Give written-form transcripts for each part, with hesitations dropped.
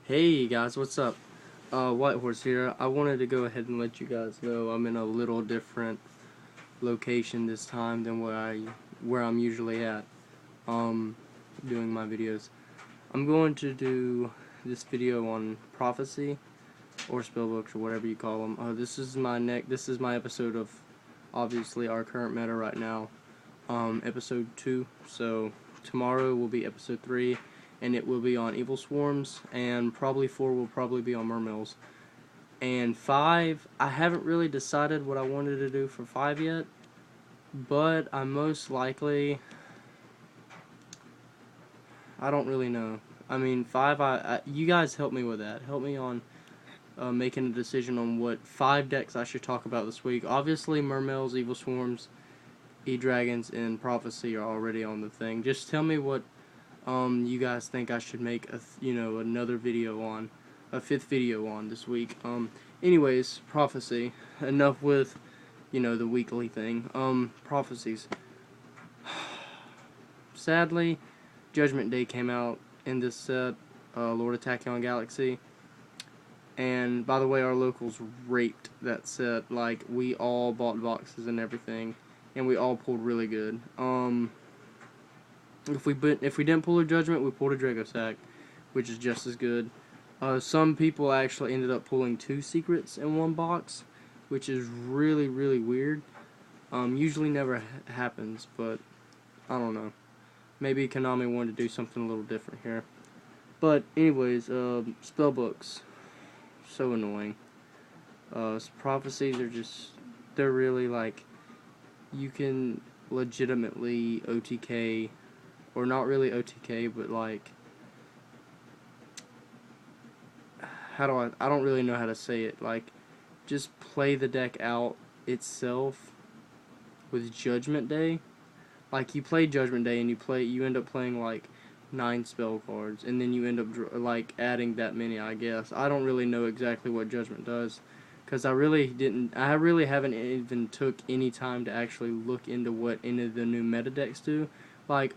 Hey guys, what's up? White Horse here. I wanted to go ahead and let you guys know I'm in a little different location this time than where I'm usually at. Doing my videos. I'm going to do this video on prophecy or spellbooks or whatever you call them. This is my episode of obviously our current meta right now. Episode 2. So tomorrow will be episode 3. And it will be on Evil Swarms, and probably 4 will probably be on Mermills. And 5, I haven't really decided what I wanted to do for 5 yet, but I most likely, I don't really know. I mean, 5, you guys help me with that. Help me on making a decision on what 5 decks I should talk about this week. Obviously, Mermills, Evil Swarms, E-Dragons, and Prophecy are already on the thing. Just tell me what you guys think I should make another video on, a 5th video on this week. Anyways, prophecy. Enough with, the weekly thing. Prophecies. Sadly, Judgment Day came out in this set, Lord of Tachyon Galaxy. And by the way, our locals raped that set. Like, we all bought boxes and everything, and we all pulled really good. If we didn't pull a Judgment, we pulled a Draco Sack, which is just as good. Some people actually ended up pulling 2 secrets in one box, which is really, really weird. Usually never happens, but I don't know. Maybe Konami wanted to do something a little different here. But anyways, spellbooks, so annoying. Prophecies are they're really like, you can legitimately OTK, or not really OTK, but like, I don't really know how to say it, like, just play the deck out itself with Judgment Day. Like, you play Judgment Day and you end up playing like 9 spell cards, and then you end up like adding that many, I guess. I don't really know exactly what Judgment does, because I really haven't even took any time to actually look into what any of the new meta decks do. Like,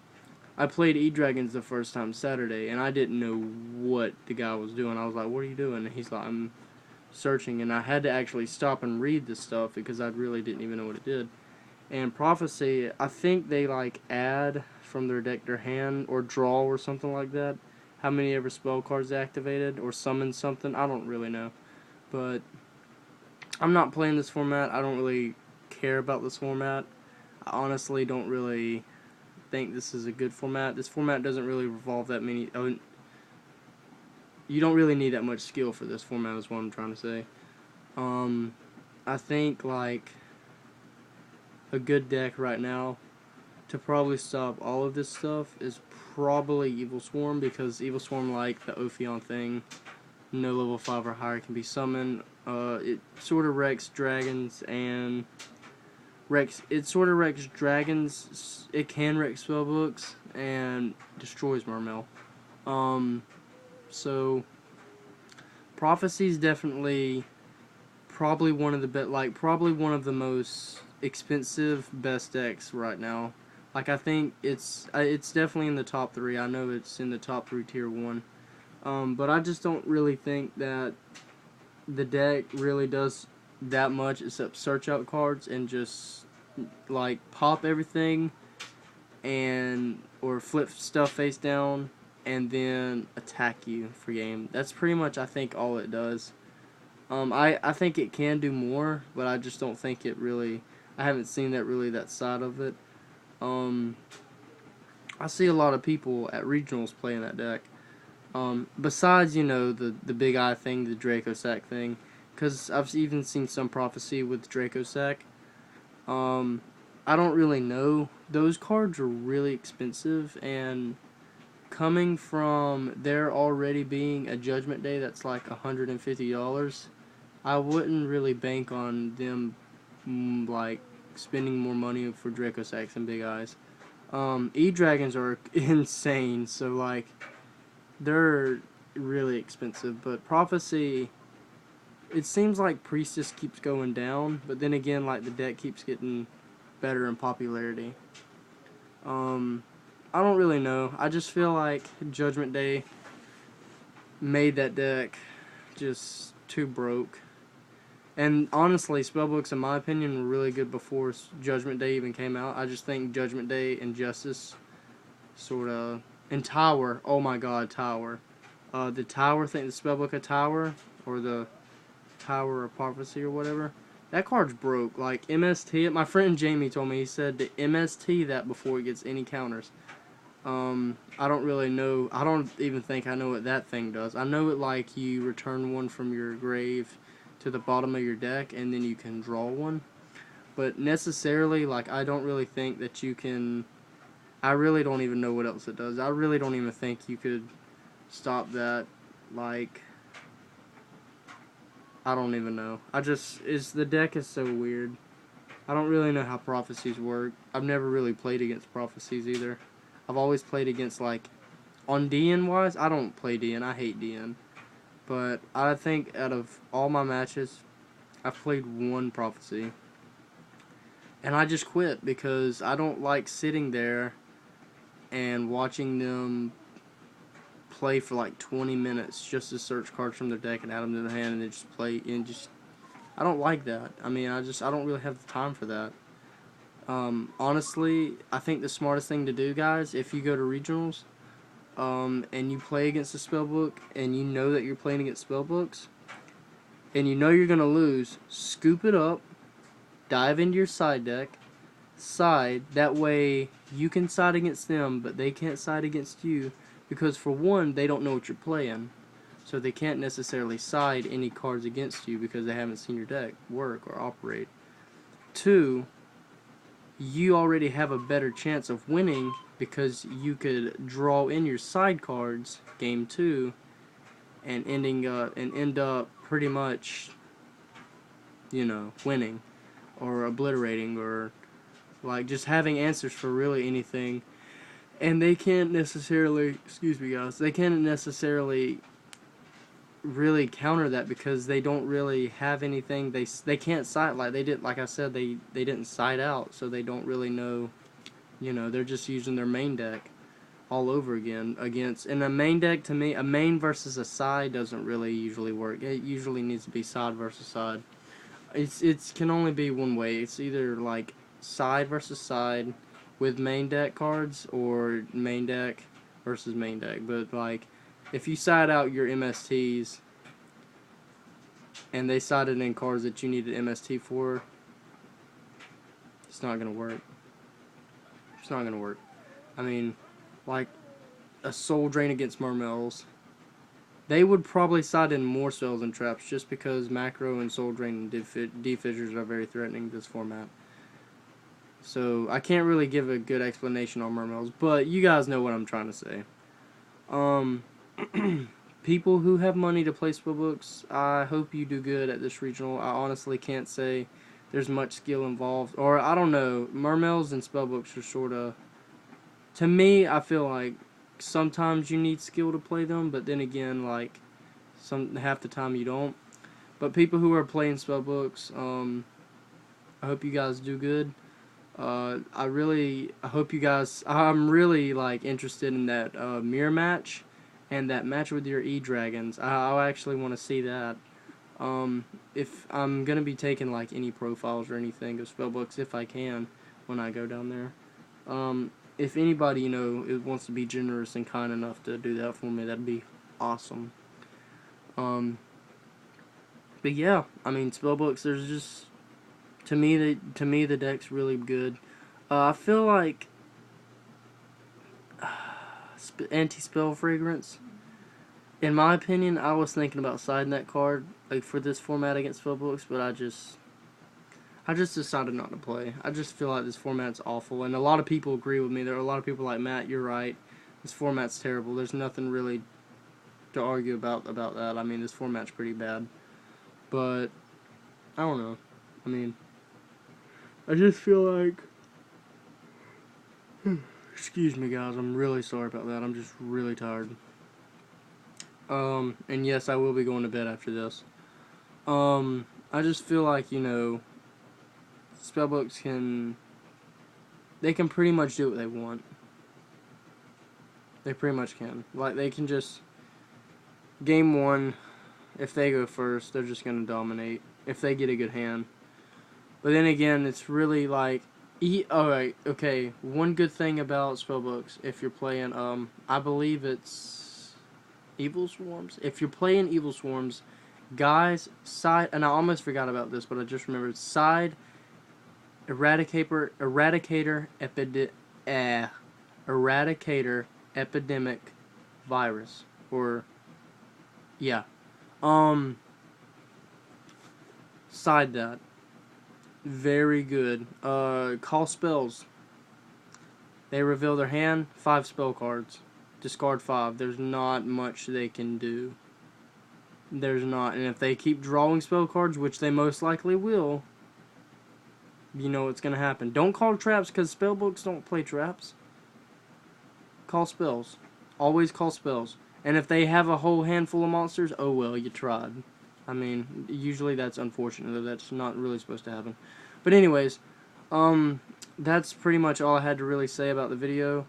I played E-Dragons the first time Saturday, and I didn't know what the guy was doing. I was like, what are you doing? And he's like, I'm searching, and I had to actually stop and read the stuff because I really didn't even know what it did. And Prophecy, I think they like add from their deck their hand, or draw, or something like that, how many ever spell cards they activated, or summon something. I don't really know. But I'm not playing this format. I don't really care about this format. I honestly don't really think this is a good format. This format doesn't really revolve that many. You don't really need that much skill for this format, is what I'm trying to say. I think like a good deck right now to probably stop all of this stuff is probably Evil Swarm, because Evil Swarm, like the Ophion thing, no level 5 or higher can be summoned. It sort of wrecks dragons and it sort of wrecks dragons. It can wreck spellbooks and destroys Mermill. So Prophecy's definitely probably one of the most expensive best decks right now. Like, I think it's definitely in the top 3. I know it's in the top 3 tier 1. But I just don't really think that the deck really does that much except search out cards and just like pop everything or flip stuff face down and then attack you for game. That's pretty much, I think, all it does. I think it can do more, but I just don't think it really, I haven't seen that side of it. I see a lot of people at regionals playing that deck. Besides, the big eye thing, the Draco Sack thing, because I've even seen some Prophecy with Draco Sack. I don't really know. Those cards are really expensive, and coming from there already being a Judgment Day that's like $150, I wouldn't really bank on them like spending more money for Draco Sacks and Big Eyes. E-Dragons are insane, so like they're really expensive, but Prophecy, it seems like Priestess keeps going down, but then again, like, the deck keeps getting better in popularity. I don't really know. I just feel like Judgment Day made that deck just too broke. And honestly, Spellbooks, in my opinion, were really good before Judgment Day even came out. I just think Judgment Day and Justice sort of... And Tower. Oh my god, Tower. The Tower thing, the Spellbook of Tower, or the Tower of Prophecy or whatever, that card's broke. Like, MST, my friend Jamie told me, he said to MST that before it gets any counters. I don't really know, I don't even think I know what that thing does. I know it, like, you return one from your grave to the bottom of your deck, and then you can draw one. But necessarily, like, I don't really think that you can... I really don't even know what else it does. I really don't even think you could stop that. Like, I don't even know. The deck is so weird. I don't really know how prophecies work. I've never really played against prophecies either. I've always played against, like, on DN wise, I don't play DN. I hate DN. But I think out of all my matches, I've played one prophecy. And I just quit because I don't like sitting there and watching them play for like 20 minutes just to search cards from their deck and add them to the hand and then just play and just... I don't like that. I mean, I don't really have the time for that. Honestly, I think the smartest thing to do, guys, if you go to regionals, and you play against a spellbook, and you know that you're playing against spellbooks, and you know you're going to lose, scoop it up, dive into your side deck, side, that way you can side against them, but they can't side against you, because for one, they don't know what you're playing, so they can't necessarily side any cards against you because they haven't seen your deck work or operate. Two, you already have a better chance of winning because you could draw in your side cards game 2 and end up pretty much, you know, winning or obliterating or like just having answers for really anything. And they can't necessarily, excuse me guys, they can't necessarily really counter that because they don't really have anything. They can't side, like they did, like I said, they didn't side out, so they don't really know, you know, they're just using their main deck all over again against. And a main deck, to me, a main versus a side doesn't really usually work. It usually needs to be side versus side. It can only be one way. It's either like side versus side with main deck cards or main deck versus main deck. But like, if you side out your MSTs and they sided in cards that you needed MST for, it's not going to work. It's not going to work. I mean, like a Soul Drain against Mermels, they would probably side in more spells and traps just because Macro and Soul Drain and D-Fissures are very threatening this format. So I can't really give a good explanation on Mermels, but you guys know what I'm trying to say. People who have money to play Spellbooks, I hope you do good at this regional. I honestly can't say there's much skill involved. Or, I don't know, Mermels and Spellbooks are sort of... To me, I feel like sometimes you need skill to play them, but then again, like, half the time you don't. But people who are playing Spellbooks, I hope you guys do good. I hope you guys... I'm really, like, interested in that mirror match. And that match with your E-Dragons, I actually want to see that. If I'm going to be taking, like, any profiles or anything of Spellbooks, if I can, when I go down there. If anybody, you know, wants to be generous and kind enough to do that for me, that'd be awesome. But yeah, I mean, Spellbooks, there's just... To me, the deck's really good. I feel like... Anti-Spell Fragrance. In my opinion, I was thinking about siding that card like for this format against Spellbooks, but I just decided not to play. I just feel like this format's awful, and a lot of people agree with me. There are a lot of people like, Matt, you're right. This format's terrible. There's nothing really to argue about that. I mean, this format's pretty bad. But I don't know. I mean, I just feel like... Excuse me, guys. I'm really sorry about that. I'm just really tired. And yes, I will be going to bed after this. I just feel like, you know, Spellbooks they can pretty much do what they want. They pretty much can. Like, they can just game 1, if they go first, they're just going to dominate if they get a good hand. But then again, it's really like, alright, okay, one good thing about Spellbooks, if you're playing, I believe it's Evil Swarms. If you're playing Evil Swarms, guys, side, and I almost forgot about this, but I just remembered, side, Eradicator, Epidemic Virus, or, yeah, side that. Very good. Call spells. They reveal their hand, 5 spell cards. Discard 5. There's not much they can do. There's not. And if they keep drawing spell cards, which they most likely will, you know what's going to happen. Don't call traps, because spellbooks don't play traps. Call spells. Always call spells. And if they have a whole handful of monsters, oh well, you tried. I mean, usually that's unfortunate, though that's not really supposed to happen. But anyways, that's pretty much all I had to really say about the video,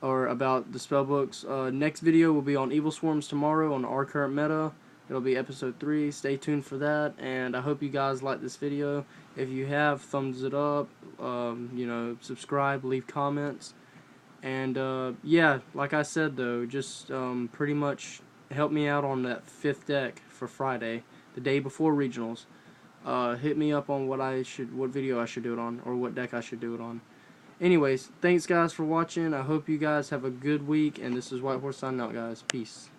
or about the spellbooks. Next video will be on Evil Swarms tomorrow on our current meta. It'll be episode 3. Stay tuned for that, and I hope you guys like this video. If you have, thumbs it up, you know, subscribe, leave comments, and yeah, like I said though, just pretty much help me out on that 5th deck for Friday, the day before regionals. Hit me up on what video I should do it on, or what deck I should do it on. Anyways, thanks guys for watching. I hope you guys have a good week, and this is White Horse signing out, guys. Peace.